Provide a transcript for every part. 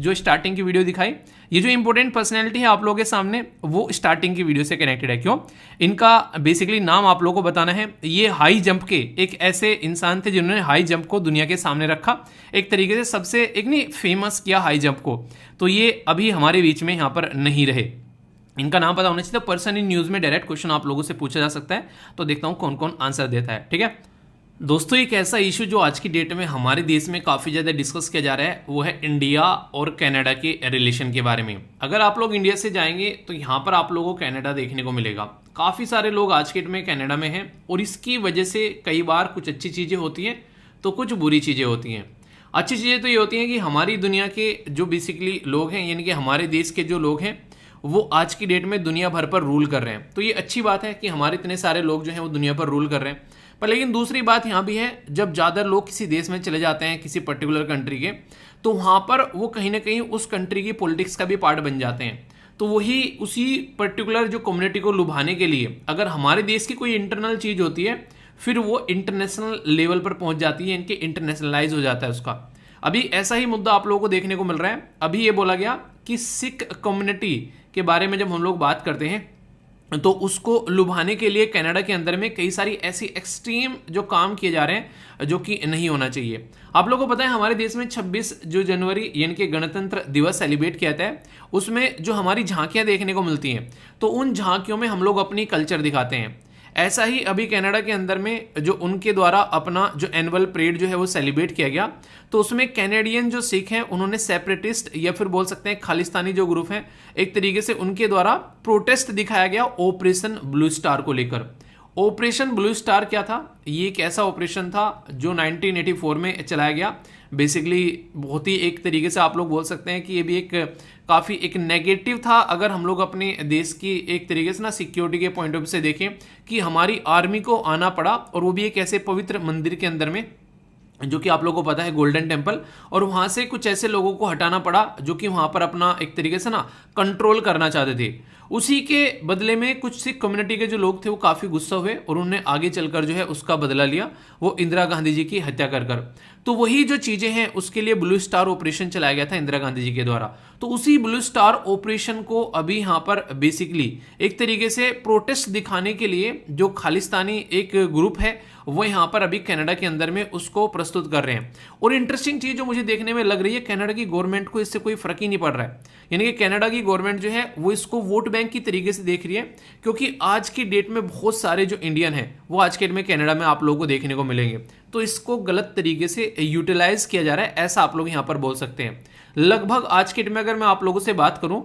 जो स्टार्टिंग की वीडियो दिखाई, ये जो इंपॉर्टेंट पर्सनैलिटी है आप लोगों के सामने वो स्टार्टिंग की वीडियो से कनेक्टेड है। क्यों? इनका बेसिकली नाम आप लोगों को बताना है। ये हाई जंप के एक ऐसे इंसान थे जिन्होंने हाई जंप को दुनिया के सामने रखा, एक तरीके से सबसे एक नहीं फेमस किया हाई जंप को। तो ये अभी हमारे बीच में यहाँ पर नहीं रहे। इनका नाम पता होना चाहिए। तो पर्सन इन न्यूज़ में डायरेक्ट क्वेश्चन आप लोगों से पूछा जा सकता है, तो देखता हूँ कौन कौन आंसर देता है। ठीक है दोस्तों, एक ऐसा इशू जो आज की डेट में हमारे देश में काफ़ी ज़्यादा डिस्कस किया जा रहा है वो है इंडिया और कनाडा के रिलेशन के बारे में। अगर आप लोग इंडिया से जाएंगे तो यहाँ पर आप लोगों को कनाडा देखने को मिलेगा। काफ़ी सारे लोग आज के डेट में कनाडा में हैं और इसकी वजह से कई बार कुछ अच्छी चीज़ें होती हैं तो कुछ बुरी चीज़ें होती हैं। अच्छी चीज़ें तो ये होती हैं कि हमारी दुनिया के जो बेसिकली लोग हैं, यानी कि हमारे देश के जो लोग हैं वो आज की डेट में दुनिया भर पर रूल कर रहे हैं। तो ये अच्छी बात है कि हमारे इतने सारे लोग जो हैं वो दुनिया पर रूल कर रहे हैं। पर लेकिन दूसरी बात यहाँ भी है, जब ज़्यादा लोग किसी देश में चले जाते हैं किसी पर्टिकुलर कंट्री के, तो वहाँ पर वो कहीं ना कहीं उस कंट्री की पॉलिटिक्स का भी पार्ट बन जाते हैं। तो वही उसी पर्टिकुलर जो कम्युनिटी को लुभाने के लिए अगर हमारे देश की कोई इंटरनल चीज़ होती है फिर वो इंटरनेशनल लेवल पर पहुँच जाती है, इनके इंटरनेशनलाइज हो जाता है उसका। अभी ऐसा ही मुद्दा आप लोगों को देखने को मिल रहा है। अभी ये बोला गया कि सिख कम्युनिटी के बारे में जब हम लोग बात करते हैं तो उसको लुभाने के लिए कनाडा के अंदर में कई सारी ऐसी एक्सट्रीम जो काम किए जा रहे हैं जो कि नहीं होना चाहिए। आप लोगों को पता है हमारे देश में 26 जो जनवरी यानी कि गणतंत्र दिवस सेलिब्रेट किया जाता है, उसमें जो हमारी झांकियां देखने को मिलती हैं तो उन झांकियों में हम लोग अपनी कल्चर दिखाते हैं। ऐसा ही अभी कनाडा के अंदर में जो उनके द्वारा अपना जो एनुअल परेड जो है वो सेलिब्रेट किया गया, तो उसमें कैनेडियन जो सिख हैं उन्होंने सेपरेटिस्ट या फिर बोल सकते हैं खालिस्तानी जो ग्रुप हैं, एक तरीके से उनके द्वारा प्रोटेस्ट दिखाया गया ऑपरेशन ब्लू स्टार को लेकर। ऑपरेशन ब्लू स्टार क्या था? ये एक ऐसा ऑपरेशन था जो 1984 में चलाया गया। बेसिकली बहुत ही एक तरीके से आप लोग बोल सकते हैं कि ये भी एक काफ़ी एक नेगेटिव था अगर हम लोग अपने देश की एक तरीके से ना सिक्योरिटी के पॉइंट ऑफ व्यू से देखें कि हमारी आर्मी को आना पड़ा, और वो भी एक ऐसे पवित्र मंदिर के अंदर में जो कि आप लोगों को पता है गोल्डन टेम्पल, और वहाँ से कुछ ऐसे लोगों को हटाना पड़ा जो कि वहाँ पर अपना एक तरीके से ना कंट्रोल करना चाहते थे। उसी के बदले में कुछ सिख कम्युनिटी के जो लोग थे वो काफ़ी गुस्सा हुए और उन्होंने आगे चलकर जो है उसका बदला लिया, वो इंदिरा गांधी जी की हत्या कर कर। तो वही जो चीज़ें हैं उसके लिए ब्लू स्टार ऑपरेशन चलाया गया था इंदिरा गांधी जी के द्वारा। तो उसी ब्लू स्टार ऑपरेशन को अभी यहाँ पर बेसिकली एक तरीके से प्रोटेस्ट दिखाने के लिए जो खालिस्तानी एक ग्रुप है वो यहाँ पर अभी कनाडा के अंदर में उसको प्रस्तुत कर रहे हैं। और इंटरेस्टिंग चीज़ जो मुझे देखने में लग रही है, कनाडा की गवर्नमेंट को इससे कोई फर्क ही नहीं पड़ रहा है। यानी कि कनाडा की गवर्नमेंट जो है वो इसको वोट बैंक की तरीके से देख रही है, क्योंकि आज की डेट में बहुत सारे जो इंडियन हैं वो आज के डेट में कनाडा में आप लोगों को देखने को मिलेंगे। तो इसको गलत तरीके से यूटिलाइज किया जा रहा है, ऐसा आप लोग यहाँ पर बोल सकते हैं। लगभग आज के डेट में अगर मैं आप लोगों से बात करूं,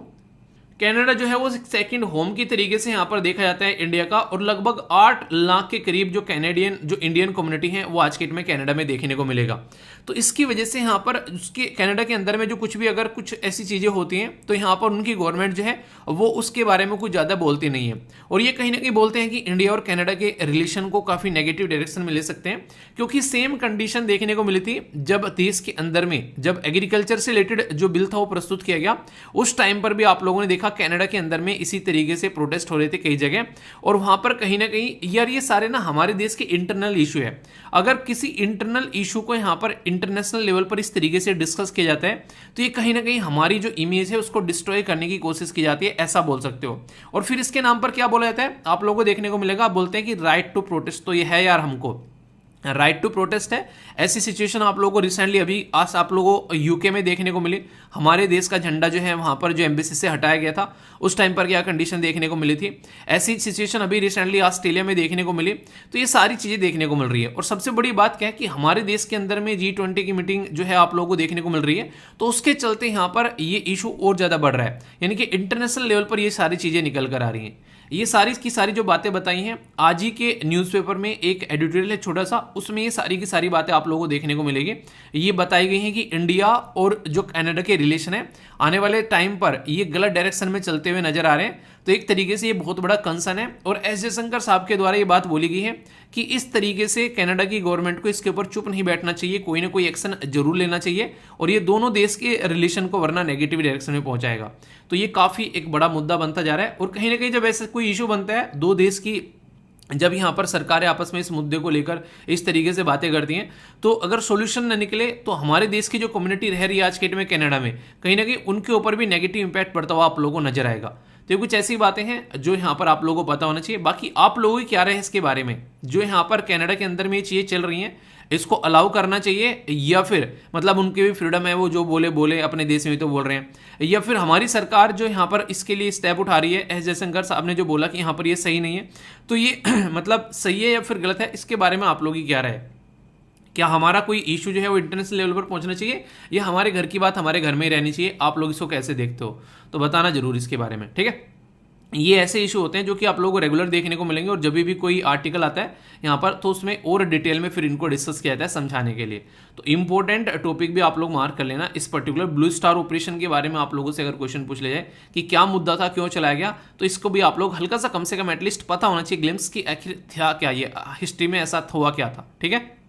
कनाडा जो है वो सेकंड होम की तरीके से यहाँ पर देखा जाता है इंडिया का, और लगभग 8 लाख के करीब जो कैनेडियन जो इंडियन कम्युनिटी है वो आज के डेट में कनाडा में देखने को मिलेगा। तो इसकी वजह से यहाँ पर उसके कनाडा के अंदर में जो कुछ भी अगर कुछ ऐसी चीज़ें होती हैं तो यहाँ पर उनकी गवर्नमेंट जो है वो उसके बारे में कुछ ज़्यादा बोलती नहीं है, और ये कहीं ना कहीं बोलते हैं कि इंडिया और कनाडा के रिलेशन को काफ़ी नेगेटिव डायरेक्शन में ले सकते हैं। क्योंकि सेम कंडीशन देखने को मिली थी जब देश के अंदर में जब एग्रीकल्चर से रिलेटेड जो बिल था वो प्रस्तुत किया गया, उस टाइम पर भी आप लोगों ने देखा कनाडा के अंदर में इसी तरीके से प्रोटेस्ट हो रहे थे कई जगह। और वहां पर कहीं ना कहीं यार ये सारे ना हमारे देश के इंटरनल इशू है। अगर किसी इंटरनल इशू को यहाँ पर इंटरनेशनल लेवल पर इस तरीके से डिस्कस किया जाता है तो ये कहीं ना कहीं हमारी जो इमेज है उसको डिस्ट्रॉय करने की कोशिश की जाती है, ऐसा बोल सकते हो। और फिर इसके नाम पर क्या बोला जाता है आप लोगों को देखने को मिलेगा, बोलते हैं कि राइट टू प्रोटेस्ट। तो ये है यार, हमको राइट टू प्रोटेस्ट है। ऐसी सिचुएशन आप लोगों को रिसेंटली अभी आज आप लोगों को यूके में देखने को मिली। हमारे देश का झंडा जो है वहां पर जो एम्बेसी से हटाया गया था, उस टाइम पर क्या कंडीशन देखने को मिली थी। ऐसी सिचुएशन अभी रिसेंटली ऑस्ट्रेलिया में देखने को मिली। तो ये सारी चीज़ें देखने को मिल रही है। और सबसे बड़ी बात क्या है कि हमारे देश के अंदर में G20 की मीटिंग जो है आप लोगों को देखने को मिल रही है, तो उसके चलते यहाँ पर ये इशू और ज़्यादा बढ़ रहा है। यानी कि इंटरनेशनल लेवल पर ये सारी चीज़ें निकल कर आ रही हैं। ये सारी की सारी जो बातें बताई हैं आज ही के न्यूज़पेपर में एक एडिटोरियल है छोटा सा, उसमें ये सारी की सारी बातें आप लोगों को देखने को मिलेगी। ये बताई गई हैं कि इंडिया और जो कनाडा के रिलेशन है आने वाले टाइम पर ये गलत डायरेक्शन में चलते हुए नजर आ रहे हैं। तो एक तरीके से ये बहुत बड़ा कंसर्न है। और एस जयशंकर साहब के द्वारा ये बात बोली गई है कि इस तरीके से कनाडा की गवर्नमेंट को इसके ऊपर चुप नहीं बैठना चाहिए, कोई ना कोई एक्शन जरूर लेना चाहिए, और ये दोनों देश के रिलेशन को वरना नेगेटिव डायरेक्शन में पहुंचाएगा। तो ये काफ़ी एक बड़ा मुद्दा बनता जा रहा है। और कहीं ना कहीं जब ऐसा कोई इशू बनता है दो देश की जब यहाँ पर सरकारें आपस में इस मुद्दे को लेकर इस तरीके से बातें करती हैं, तो अगर सॉल्यूशन न निकले तो हमारे देश की जो कम्युनिटी रह रही है आज के डेट में कनाडा में, कहीं ना कहीं उनके ऊपर भी नेगेटिव इंपैक्ट पड़ता हुआ आप लोगों को नजर आएगा। तो ये कुछ ऐसी बातें हैं जो यहाँ पर आप लोगों को पता होना चाहिए। बाकी आप लोगों की क्या राय है इसके बारे में, जो यहाँ पर कनाडा के अंदर में ये चीज़ें चल रही हैं, इसको अलाउ करना चाहिए या फिर मतलब उनकी भी फ्रीडम है, वो जो बोले बोले, अपने देश में भी तो बोल रहे हैं, या फिर हमारी सरकार जो यहाँ पर इसके लिए स्टेप उठा रही है, एस जयशंकर साहब ने जो बोला कि यहाँ पर ये सही नहीं है, तो ये मतलब सही है या फिर गलत है, इसके बारे में आप लोगों की क्या राय है? क्या हमारा कोई इशू जो है वो इंटरनेशनल लेवल पर पहुंचना चाहिए या हमारे घर की बात हमारे घर में ही रहनी चाहिए? आप लोग इसको कैसे देखते हो तो बताना जरूर इसके बारे में, ठीक है। ये ऐसे इशू होते हैं जो कि आप लोगों को रेगुलर देखने को मिलेंगे, और जब भी कोई आर्टिकल आता है यहाँ पर तो उसमें और डिटेल में फिर इनको डिस्कस किया जाता है समझाने के लिए। तो इंपॉर्टेंट टॉपिक भी आप लोग मार्क कर लेना। इस पर्टिकुलर ब्लू स्टार ऑपरेशन के बारे में आप लोगों से अगर क्वेश्चन पूछ ले जाए कि क्या मुद्दा था, क्यों चलाया गया, तो इसको भी आप लोग हल्का सा कम से कम एटलीस्ट पता होना चाहिए ग्लिम्स की आखिर था क्या, ये हिस्ट्री में ऐसा हुआ क्या था, ठीक है।